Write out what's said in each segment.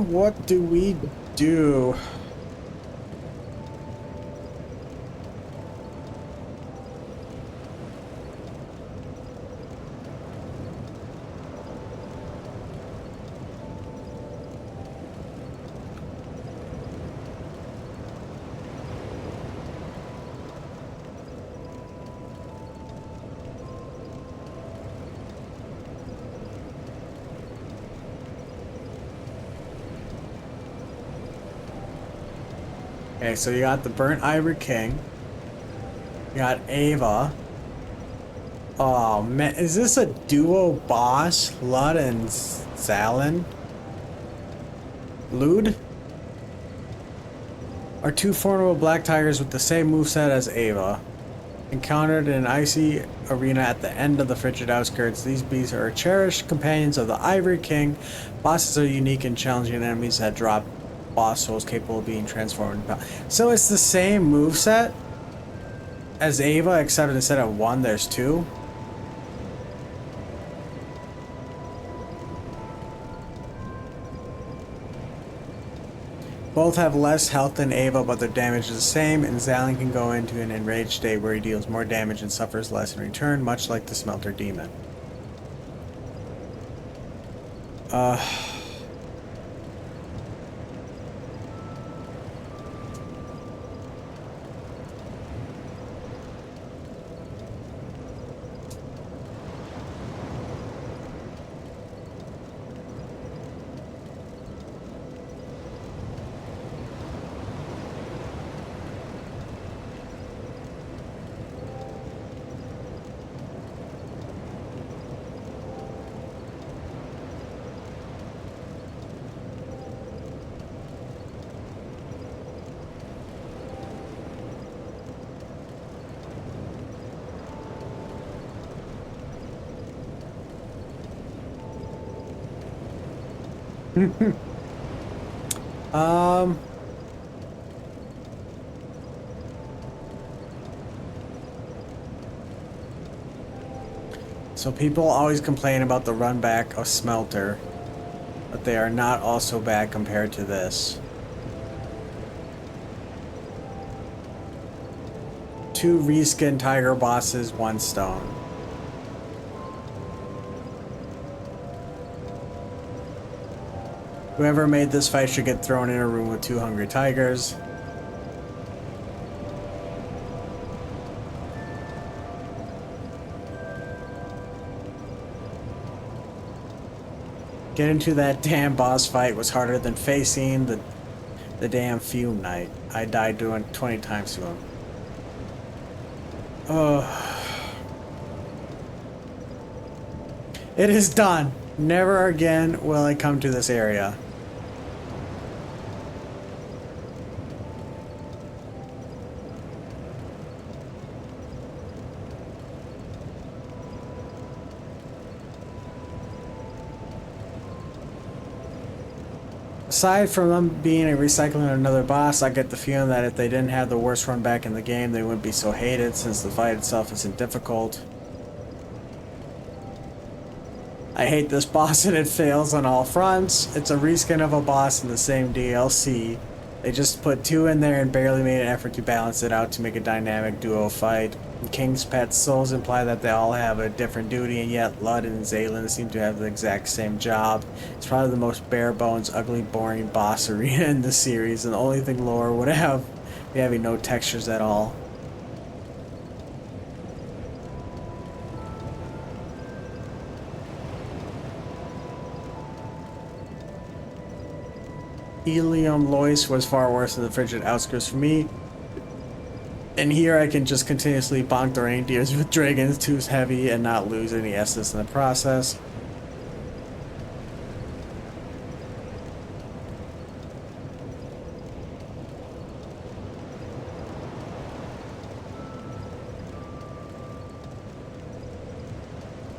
What do we do? Okay, so you got the Burnt Ivory King. You got Ava. Oh man, is this a duo boss? Lud and Zalin? Lude? Are two formidable black tigers with the same moveset as Ava. Encountered in an icy arena at the end of the frigid outskirts, these beasts are cherished companions of the Ivory King. Bosses are unique and challenging enemies that drop boss souls capable of being transformed. So it's the same moveset as Ava, except instead of one, there's two. Both have less health than Ava, but their damage is the same, and Zalin can go into an enraged state where he deals more damage and suffers less in return, much like the Smelter Demon. um... So people always complain about the run back of Smelter, but they are not also bad compared to this. Two reskin tiger bosses, one stone. Whoever made this fight should get thrown in a room with two hungry tigers. Getting to that damn boss fight was harder than facing the damn Fume Knight. I died doing 20 times to him. Oh. It is done. Never again will I come to this area. Aside from them being a recycling of another boss, I get the feeling that if they didn't have the worst run back in the game, they wouldn't be so hated since the fight itself isn't difficult. I hate this boss and it fails on all fronts. It's a reskin of a boss in the same DLC. They just put two in there and barely made an effort to balance it out to make a dynamic duo fight. King's Pet Souls imply that they all have a different duty, and yet Lud and Zalin seem to have the exact same job. It's probably the most bare-bones, ugly, boring boss arena in the series, and the only thing lower would have be having no textures at all. Helium Lois was far worse than the frigid outskirts for me. And here I can just continuously bonk the reindeers with Dragon's Tooth Heavy and not lose any essence in the process.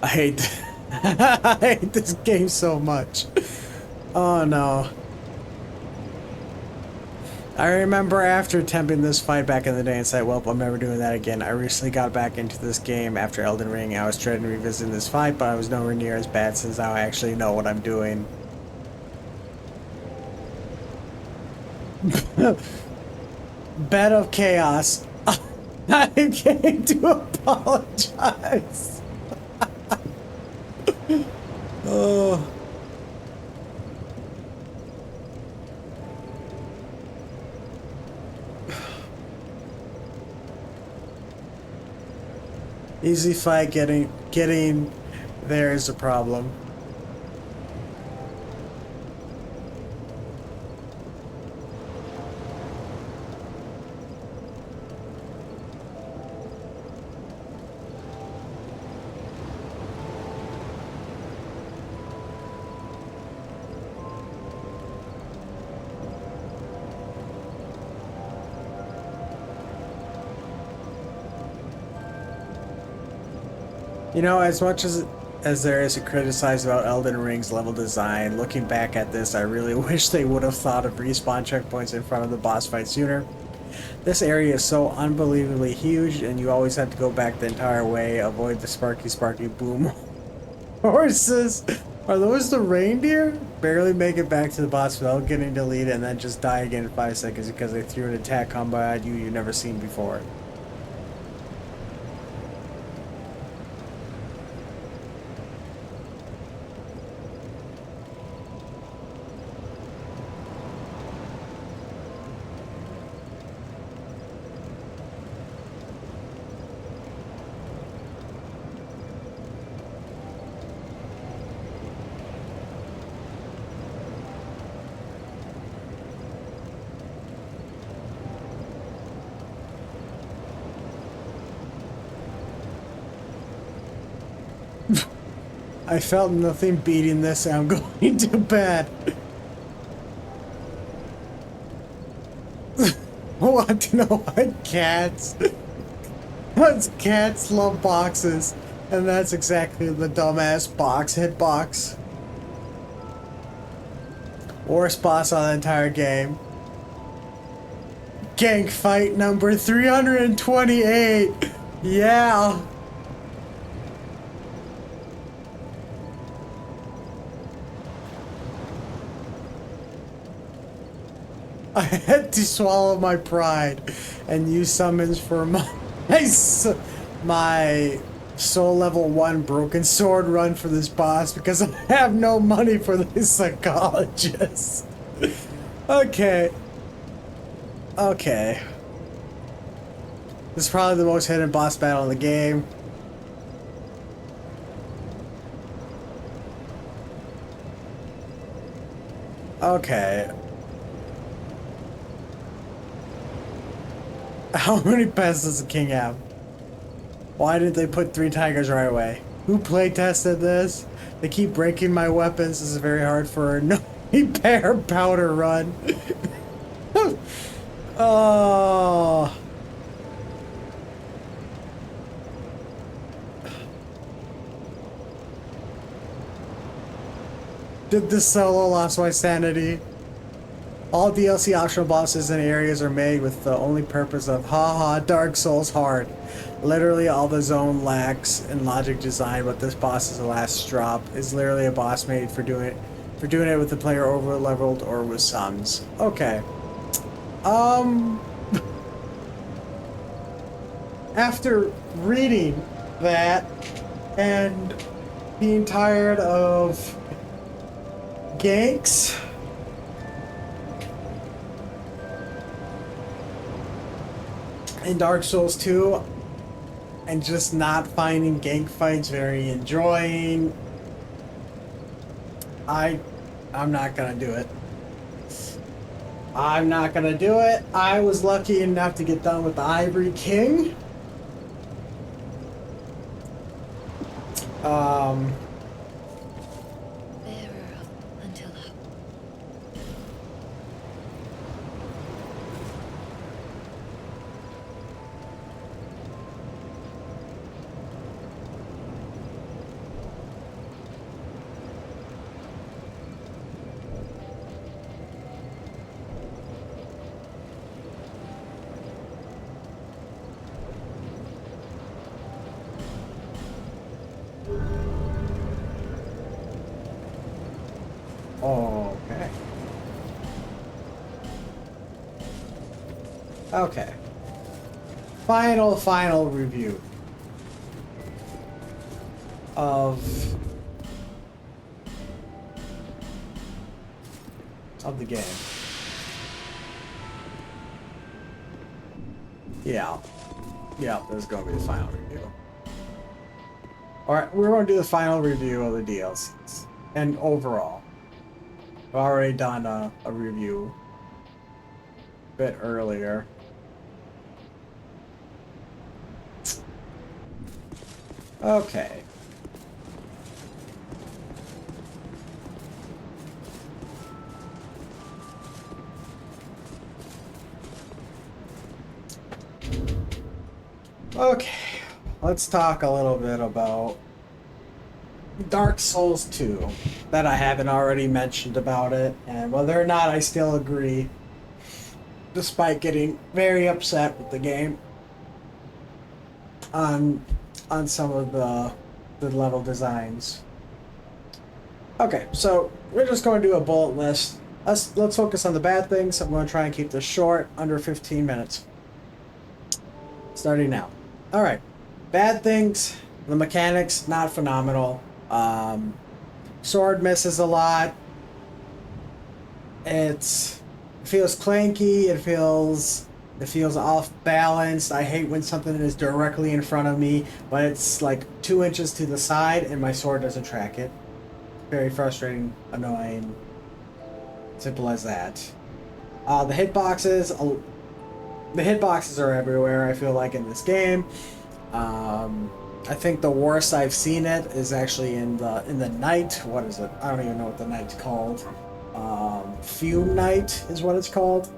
I hate I hate this game so much. Oh no. I remember after attempting this fight back in the day and said, well, I'm never doing that again. I recently got back into this game after Elden Ring. I was dreading revisiting this fight, but I was nowhere near as bad since now I actually know what I'm doing. Bed of chaos. I came to apologize. Oh. Easy fight, getting there is a problem. You know, as much as there is to criticize about Elden Ring's level design, looking back at this, I really wish they would have thought of respawn checkpoints in front of the boss fight sooner. This area is so unbelievably huge, and you always have to go back the entire way, avoid the sparky boom horses. Are those the reindeer? Barely make it back to the boss without getting deleted, and then just die again in 5 seconds because they threw an attack combo at you you've never seen before. I felt nothing beating this, and I'm going to bed. What? No, what? Cats? What? Cats love boxes. And that's exactly the dumbass box hitbox. Worst boss on the entire game. Gank fight number 328. Yeah. I had to swallow my pride and use summons for my soul level 1 broken sword run for this boss because I have no money for this psychologist. Okay. Okay. This is probably the most hidden boss battle in the game. Okay. How many pets does the king have? Why did they put 3 tigers right away? Who play tested this? They keep breaking my weapons. This is very hard for a no pair powder run. Oh. Did this solo lost my sanity? All DLC optional bosses and areas are made with the only purpose of haha Dark Souls hard. Literally all the zone lacks in logic design, but this boss is the last drop. Is literally a boss made for doing it with the player over leveled or with sums. Okay. After reading that and being tired of ganks in Dark Souls 2 and just not finding gank fights very enjoying, I'm not gonna do it. I'm not gonna do it. I was lucky enough to get done with the Ivory King. Okay. Okay. Final review of the game. Yeah. Yeah, this is gonna be the final review. Alright, we're gonna do the final review of the DLCs. And overall. I've already done a review a bit earlier. Okay. Okay, let's talk a little bit about Dark Souls 2, that I haven't already mentioned about it, and whether or not I still agree, despite getting very upset with the game on some of the level designs. Okay, so we're just going to do a bullet list. Let's focus on the bad things. I'm going to try and keep this short, under 15 minutes. Starting now. All right, bad things. The mechanics not phenomenal. Sword misses a lot. It feels clanky. It feels off balanced. I hate when something is directly in front of me, but it's like 2 inches to the side, and my sword doesn't track it. Very frustrating, annoying. Simple as that. The hitboxes are everywhere, I feel like, in this game. I think the worst I've seen it is actually in the night. What is it? I don't even know what the night's called. Fume Night is what it's called.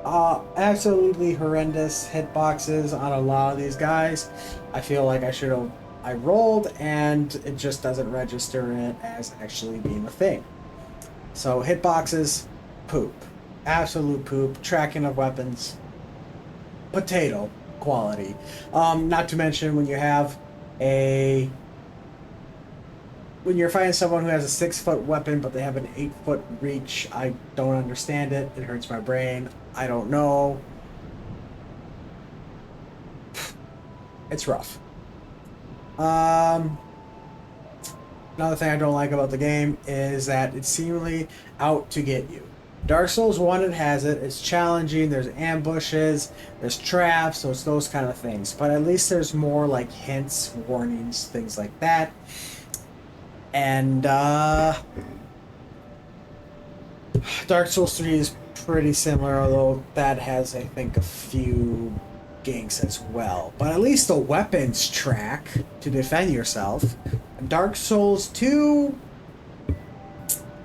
Absolutely horrendous hitboxes on a lot of these guys. I feel like I rolled and it just doesn't register it as actually being a thing. So hitboxes, poop. Absolute poop. Tracking of weapons, potato quality. Not to mention when you're fighting someone who has a 6-foot weapon but they have an 8-foot reach, I don't understand it. It hurts my brain. I don't know. It's rough. Another thing I don't like about the game is that it's seemingly out to get you. Dark Souls 1, it has it. It's challenging. There's ambushes. There's traps. So it's those kind of things. But at least there's more like hints, warnings, things like that. And Dark Souls 3 is pretty similar, although that has, I think, a few ginks as well. But at least the weapons track to defend yourself. Dark Souls 2,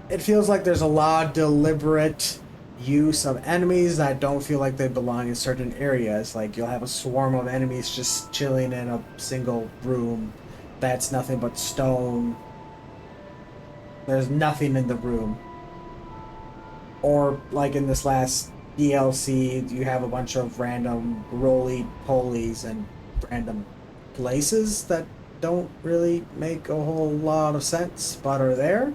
it feels like there's a lot of deliberate use of enemies that don't feel like they belong in certain areas. Like you'll have a swarm of enemies just chilling in a single room that's nothing but stone. There's nothing in the room. Or like in this last DLC, you have a bunch of random roly-polies and random places that don't really make a whole lot of sense, but are there.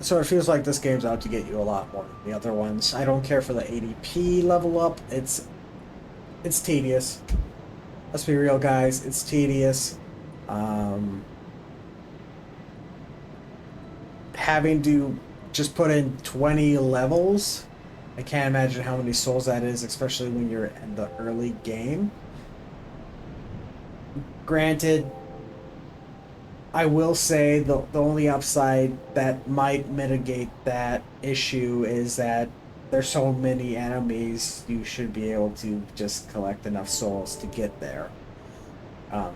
So it feels like this game's out to get you a lot more than the other ones. I don't care for the ADP level up. It's tedious. Let's be real, guys. It's tedious. Having to just put in 20 levels, I can't imagine how many souls that is, especially when you're in the early game. Granted, I will say the only upside that might mitigate that issue is that there's so many enemies, you should be able to just collect enough souls to get there.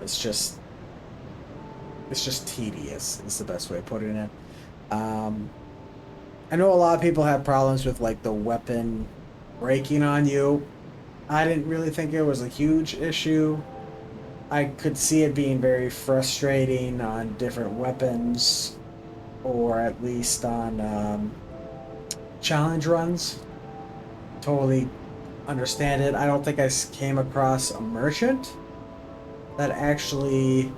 It's just tedious, is the best way of putting it. I know a lot of people have problems with like the weapon breaking on you. I didn't really think it was a huge issue. I could see it being very frustrating on different weapons, or at least on challenge runs. Totally understand it. I don't think I came across a merchant that actually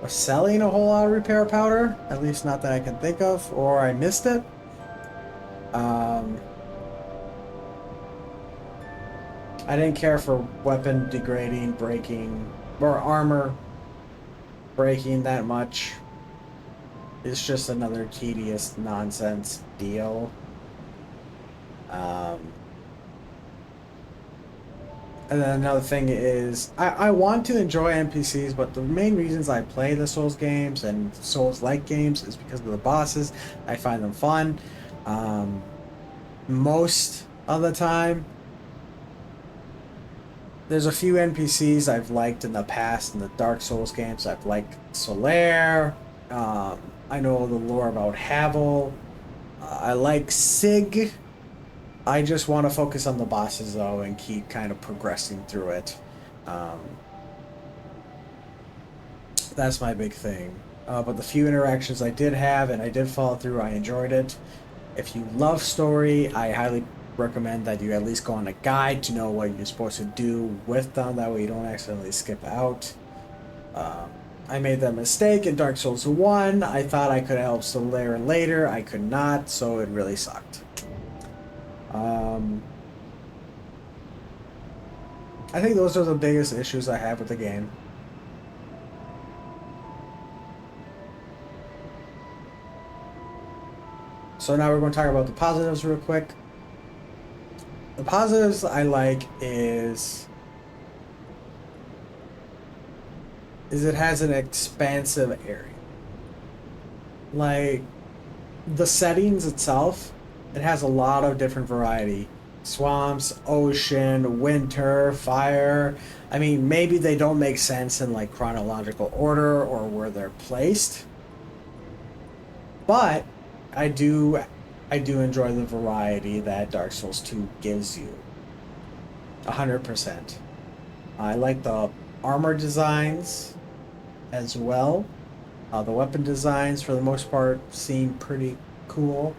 was selling a whole lot of repair powder, at least not that I can think of, or I missed it. I didn't care for weapon degrading, breaking, or armor breaking that much. It's just another tedious nonsense deal. Um, and then another thing is, I want to enjoy NPCs, but the main reasons I play the Souls games and Souls-like games is because of the bosses. I find them fun. Most of the time, there's a few NPCs I've liked in the past in the Dark Souls games. I've liked Solaire. I know the lore about Havel. I like Sig. I just want to focus on the bosses though and keep kind of progressing through it. Um, that's my big thing. But the few interactions I did have and I did follow through, I enjoyed it. If you love story, I highly recommend that you at least go on a guide to know what you're supposed to do with them. That way you don't accidentally skip out. I made that mistake in Dark Souls 1. I thought I could help Solaire later. I could not, so it really sucked. I think those are the biggest issues I have with the game. So now we're going to talk about the positives real quick. The positives I like is it has an expansive area. Like the settings itself, it has a lot of different variety. Swamps, ocean, winter, fire. I mean, maybe they don't make sense in like chronological order or where they're placed. But I do enjoy the variety that Dark Souls 2 gives you. 100%. I like the armor designs as well. The weapon designs, for the most part, seem pretty cool.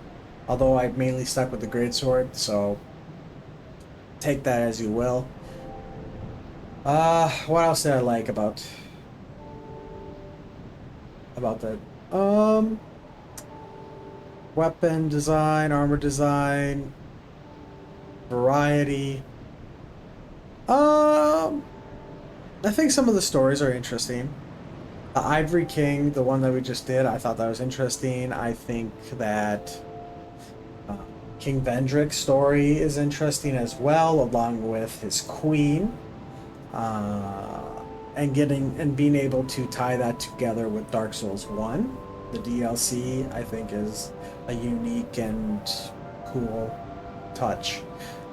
Although I mainly stuck with the greatsword, so take that as you will. What else did I like about that? Weapon design, armor design, variety. I think some of the stories are interesting. Ivory King, the one that we just did, I thought that was interesting. I think that King Vendrick's story is interesting as well, along with his queen. And being able to tie that together with Dark Souls 1, the DLC, I think is a unique and cool touch.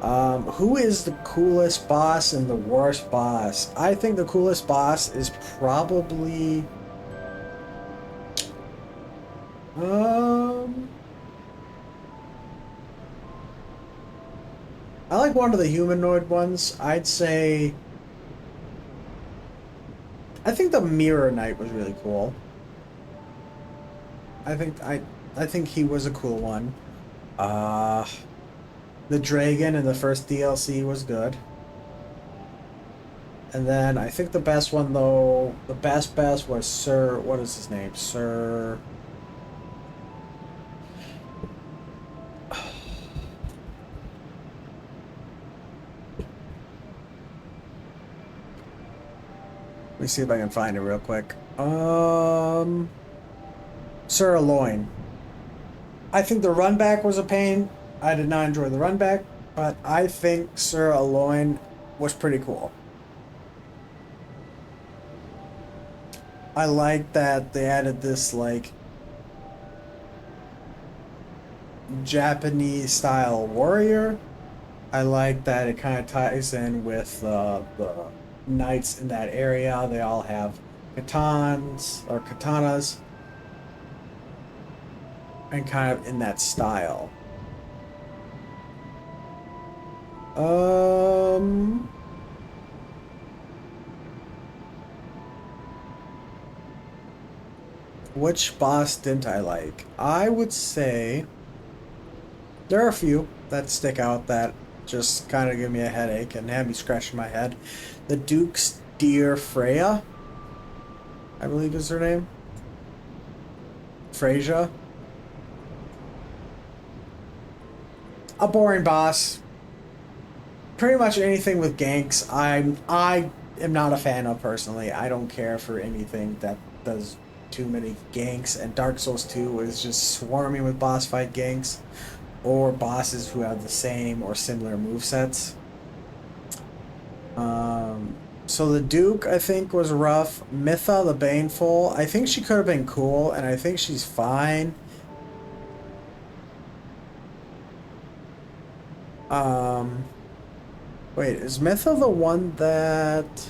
Who is the coolest boss and the worst boss? I think the coolest boss is probably I like one of the humanoid ones. I'd say I think the Mirror Knight was really cool. I think he was a cool one. The dragon in the first DLC was good. And then I think the best one though, the best was Sir, what is his name? Sir Let me see if I can find it real quick. Sir Aloin. I think the run back was a pain. I did not enjoy the run back, but I think Sir Aloin was pretty cool. I like that they added this like Japanese style warrior. I like that it kind of ties in with the knights in that area. They all have katanas and kind of in that style. Which boss didn't I like? I would say there are a few that stick out that just kind of give me a headache and have me scratching my head. The Duke's Dear Freya. I believe is her name. Freyja. A boring boss. Pretty much anything with ganks, I am not a fan of personally. I don't care for anything that does too many ganks, and Dark Souls 2 is just swarming with boss fight ganks or bosses who have the same or similar movesets. So the Duke, I think, was rough. Mytha the Baneful, I think she could have been cool, and I think she's fine. Wait, is Mytha the one that...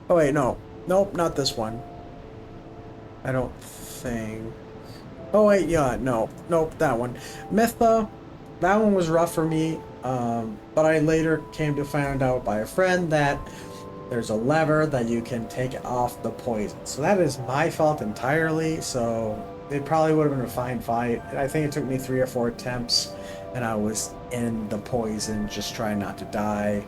Oh wait, no. Nope, not this one. I don't think... Oh wait, yeah, no. Nope, that one. Mytha, that one was rough for me, but I later came to find out by a friend that there's a lever that you can take off the poison. So that is my fault entirely, so it probably would have been a fine fight. I think it took me 3 or 4 attempts, and I was in the poison just trying not to die.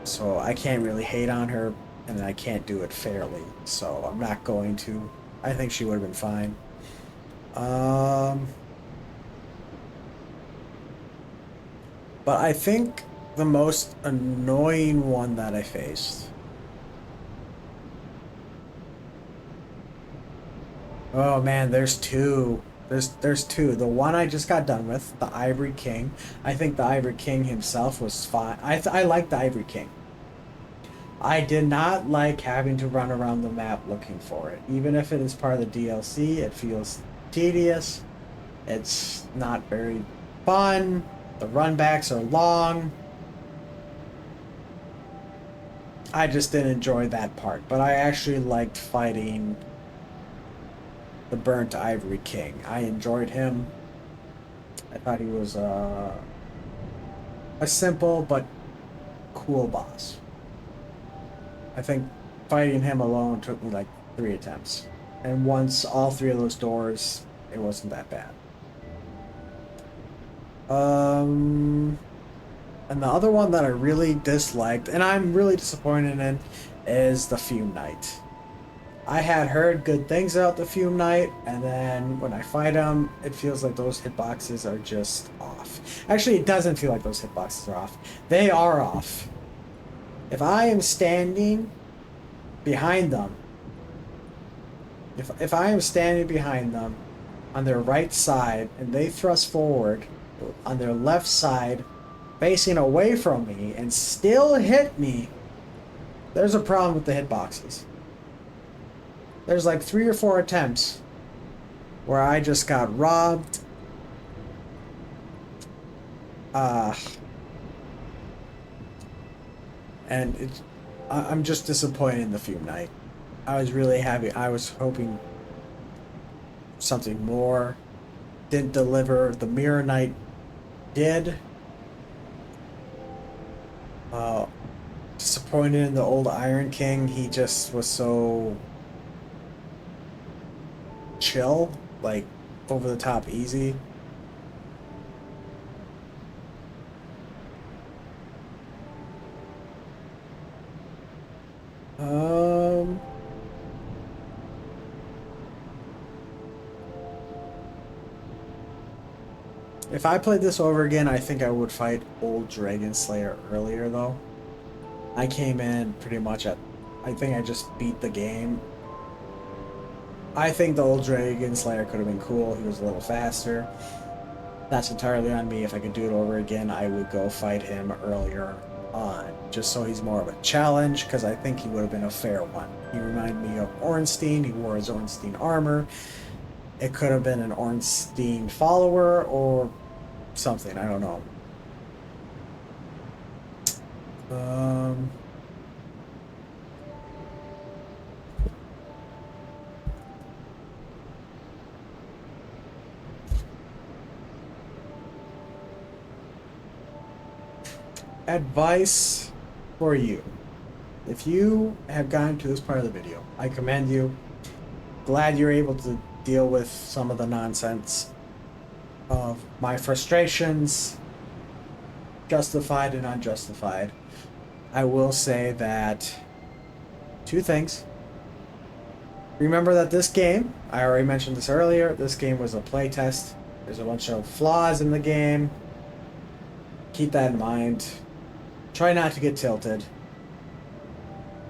So I can't really hate on her, and I can't do it fairly. So I'm not going to. I think she would have been fine. But I think the most annoying one that I faced. Oh man, there's two. There's two. The one I just got done with, the Ivory King. I think the Ivory King himself was fine. I like the Ivory King. I did not like having to run around the map looking for it. Even if it is part of the DLC, it feels tedious. It's not very fun. The runbacks are long. I just didn't enjoy that part, but I actually liked fighting the Burnt Ivory King. I enjoyed him. I thought he was a simple but cool boss. I think fighting him alone took me like 3 attempts. And once all 3 of those doors, it wasn't that bad. And the other one that I really disliked, and I'm really disappointed in, is the Fume Knight. I had heard good things about the Fume Knight, and then when I fight him, it feels like those hitboxes are just off. Actually, it doesn't feel like those hitboxes are off. They are off. If I am standing behind them, if I am standing behind them on their right side and they thrust forward on their left side facing away from me and still hit me, there's a problem with the hitboxes. There's like 3 or 4 attempts where I just got robbed. And I'm just disappointed in the Fume Knight. I was really happy. I was hoping something more. Didn't deliver. The Mirror Knight did. Disappointed in the old Iron King. He just was so chill, like over the top easy. If I played this over again, I think I would fight old Dragon Slayer earlier though. I came in pretty much at, I think I just beat the game. I think the old Dragon Slayer could have been cool. He was a little faster. That's entirely on me. If I could do it over again, I would go fight him earlier on, just so he's more of a challenge, because I think he would have been a fair one. He reminded me of Ornstein. He wore his Ornstein armor. It could have been an Ornstein follower or something. I don't know. Advice for you. If you have gotten to this part of the video, I commend you. Glad you're able to deal with some of the nonsense. of my frustrations, justified and unjustified. I will say that two things. Remember that this game, I already mentioned this earlier, this game was a playtest. There's a bunch of flaws in the game. Keep that in mind. Try not to get tilted.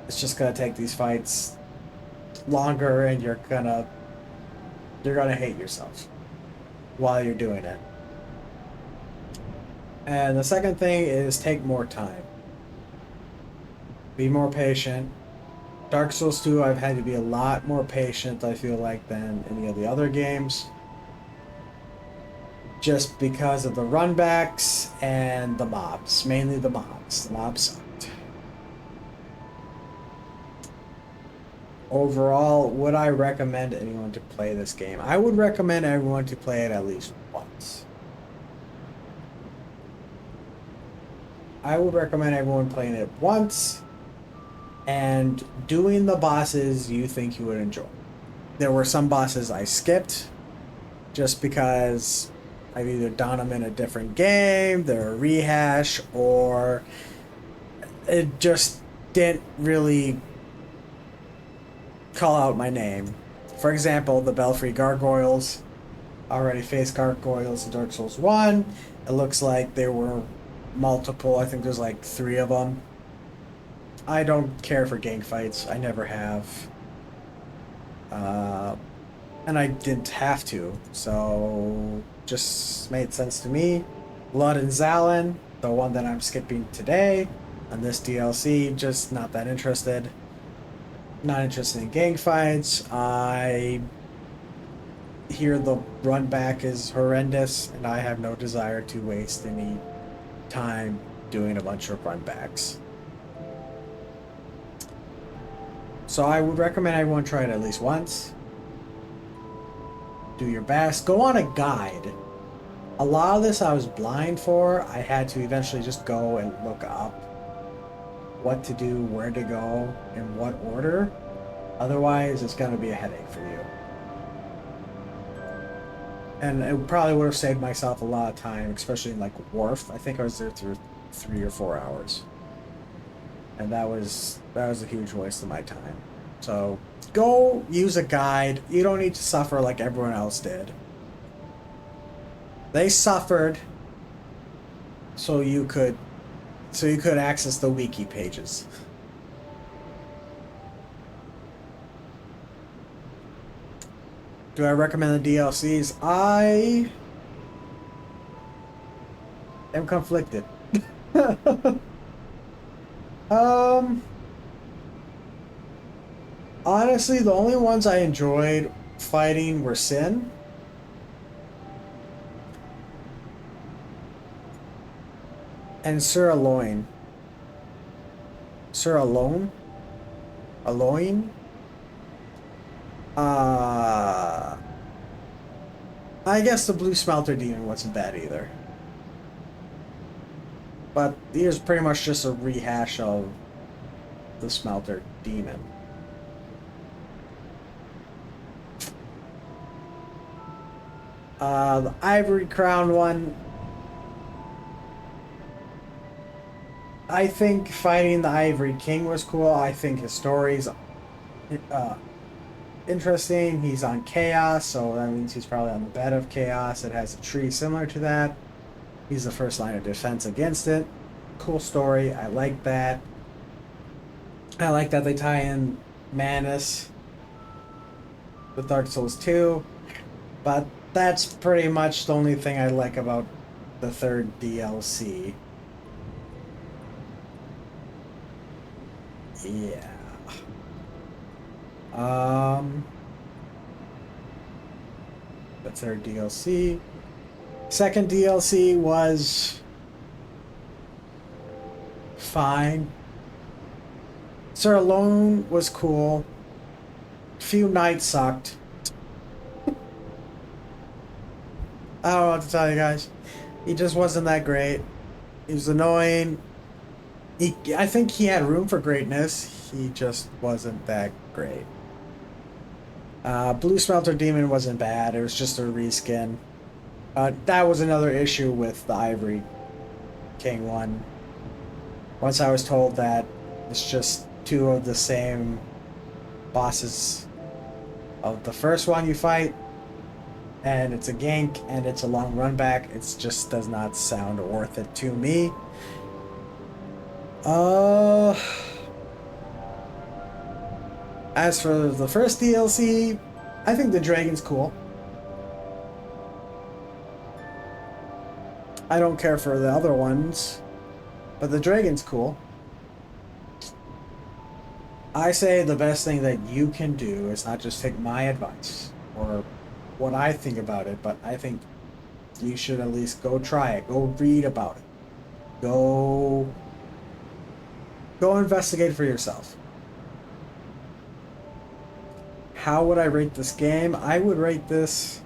It's just gonna take these fights longer and you're gonna hate yourself while you're doing it. And the second thing is take more time. Be more patient. Dark Souls 2, I've had to be a lot more patient, I feel like, than any of the other games. Just because of the runbacks and the mobs. Mainly the mobs. The mobs sucked. Overall, would I recommend anyone to play this game? I would recommend everyone to play it at least once. I would recommend everyone playing it once and doing the bosses you think you would enjoy. There were some bosses I skipped just because I've either done them in a different game, they're a rehash, or it just didn't really call out my name. For example, the Belfry Gargoyles. I already faced gargoyles in Dark Souls 1. It looks like there were multiple, I think there's like 3 of them. I don't care for gang fights. I never have. And I didn't have to, so just made sense to me. Lud and Zalin, the one that I'm skipping today, on this DLC, just not that interested. Not interested in gang fights. I hear the run back is horrendous, and I have no desire to waste any time doing a bunch of run backs. So I would recommend everyone try it at least once. Do your best. Go on a guide. A lot of this I was blind for. I had to eventually just go and look up what to do, where to go, in what order. Otherwise, it's going to be a headache for you. And it probably would have saved myself a lot of time, especially in like Wharf. I think I was there through 3 or 4 hours. And that was a huge waste of my time. So go use a guide. You don't need to suffer like everyone else did. They suffered so you could access the wiki pages. Do I recommend the DLCs? I am conflicted. Honestly, the only ones I enjoyed fighting were Sin. And Sir Aloin. Sir Alone? Aloin? I guess the Blue Smelter Demon wasn't bad either. But here's pretty much just a rehash of the Smelter Demon. The Ivory Crown one, I think fighting the Ivory King was cool. I think his story's interesting. He's on Chaos, so that means he's probably on the bed of Chaos. It has a tree similar to that. He's the first line of defense against it. Cool story. I like that. I like that they tie in Manus with Dark Souls 2. But that's pretty much the only thing I like about the third DLC. Yeah. The third DLC. Second DLC was fine. Sir Alone was cool. Few nights sucked. I don't know what to tell you guys. He just wasn't that great. He was annoying. I think he had room for greatness. He just wasn't that great. Blue Smelter Demon wasn't bad. It was just a reskin. That was another issue with the Ivory King one. Once I was told that it's just two of the same bosses of the first one you fight, and it's a gank and it's a long run back, it just does not sound worth it to me. As for the first DLC, I think the dragon's cool. I don't care for the other ones, but the dragon's cool. I say the best thing that you can do is not just take my advice or what I think about it, but I think you should at least go try it. Go read about it. Go investigate for yourself. How would I rate this game? I would rate this...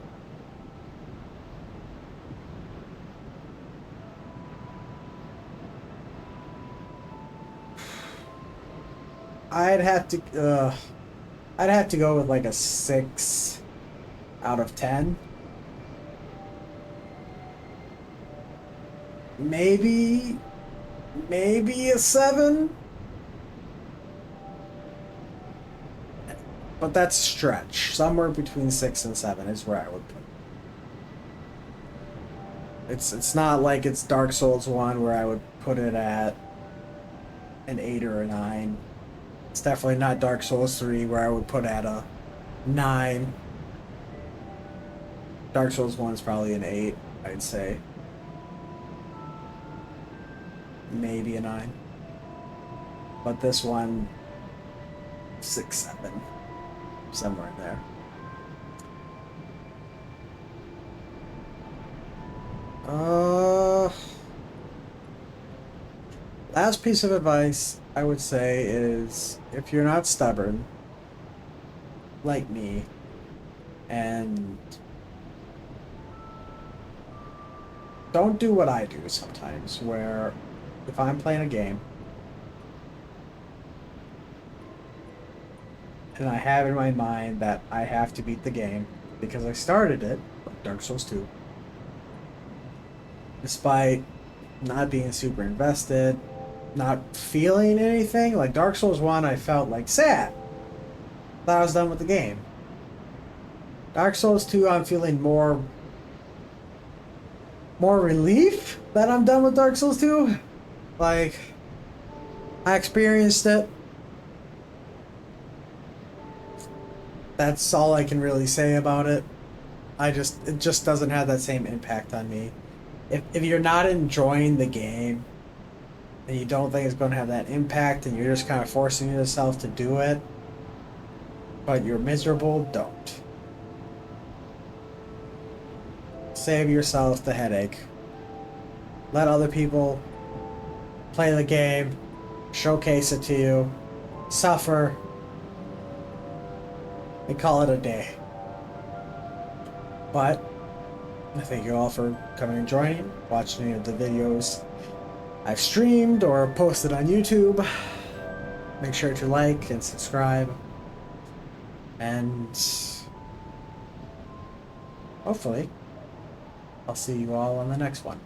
I'd have to go with like a 6 out of 10. Maybe a 7. But that's a stretch. Somewhere between 6 and 7 is where I would put it. It's not like it's Dark Souls 1 where I would put it at an 8 or a 9. It's definitely not Dark Souls 3 where I would put at a 9. Dark Souls 1 is probably an 8, I'd say. Maybe a 9. But this one, 6, 7. Somewhere in there. Last piece of advice I would say is if you're not stubborn, like me, and don't do what I do sometimes, where if I'm playing a game and I have in my mind that I have to beat the game because I started it, like Dark Souls 2, despite not being super invested, not feeling anything. Like Dark Souls 1, I felt like sad. Thought I was done with the game. Dark Souls 2, I'm feeling more relief that I'm done with Dark Souls 2. Like, I experienced it. That's all I can really say about it. It just doesn't have that same impact on me. If you're not enjoying the game and you don't think it's going to have that impact and you're just kind of forcing yourself to do it, but you're miserable, don't. Save yourself the headache. Let other people play the game, showcase it to you, suffer, and call it a day. But I thank you all for coming and joining, watching any of the videos I've streamed or posted on YouTube. Make sure to like and subscribe. And hopefully, I'll see you all on the next one.